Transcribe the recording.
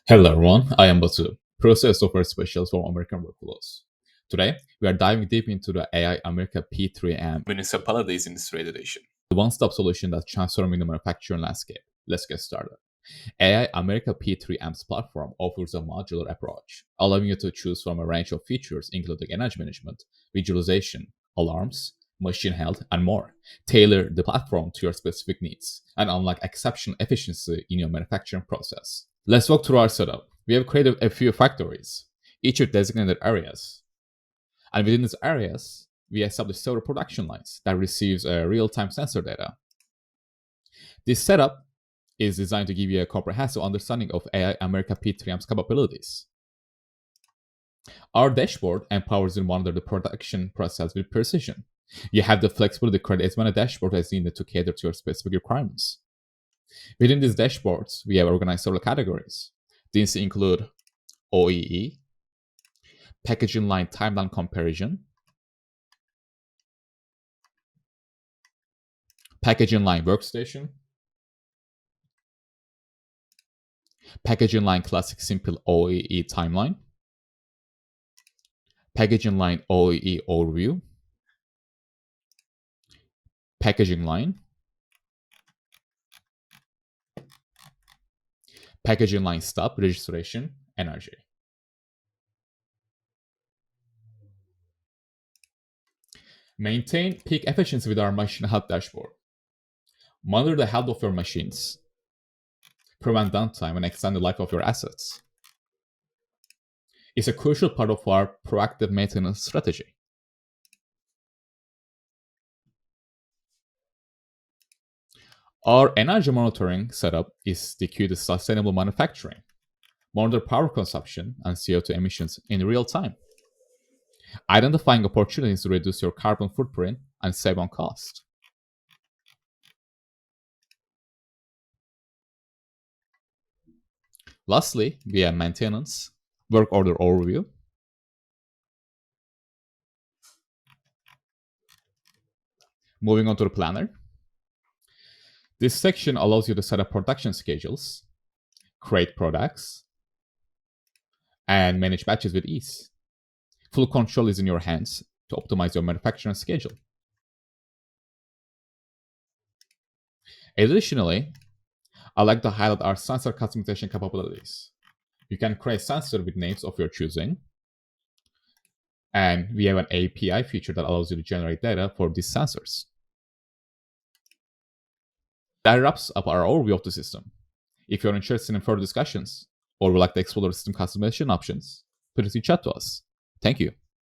Hello everyone, I am Batu, Process Software Specialist for American Workflows. Today, we are diving deep into the AI America P3M Municipalities Industry Edition, the one-stop solution that's transforming the manufacturing landscape. Let's get started. AI America P3M's platform offers a modular approach, allowing you to choose from a range of features including energy management, visualization, alarms, machine health, and more. Tailor the platform to your specific needs and unlock exceptional efficiency in your manufacturing process. Let's walk through our setup. We have created a few factories, each with designated areas. And within these areas, we establish several production lines that receives real-time sensor data. This setup is designed to give you a comprehensive understanding of AI America P3M's capabilities. Our dashboard empowers you to monitor the production process with precision. You have the flexibility to create as many dashboards as needed to cater to your specific requirements. Within these dashboards, we have organized several categories. These include OEE, packaging line timeline comparison, packaging line workstation, packaging line classic simple OEE timeline, packaging line OEE overview, packaging line, packaging line stop, registration, energy. Maintain peak efficiency with our machine health dashboard. Monitor the health of your machines. Prevent downtime and extend the life of your assets. It's a crucial part of our proactive maintenance strategy. Our energy monitoring setup is the key to sustainable manufacturing. Monitor power consumption and CO2 emissions in real time, identifying opportunities to reduce your carbon footprint and save on cost. Lastly, we have maintenance, work order overview, moving on to the planner. This section allows you to set up production schedules, create products, and manage batches with ease. Full control is in your hands to optimize your manufacturing schedule. Additionally, I'd like to highlight our sensor customization capabilities. You can create sensors with names of your choosing, and we have an API feature that allows you to generate data for these sensors. That wraps up our overview of the system. If you're interested in further discussions or would like to explore the system customization options, please reach out to us. Thank you.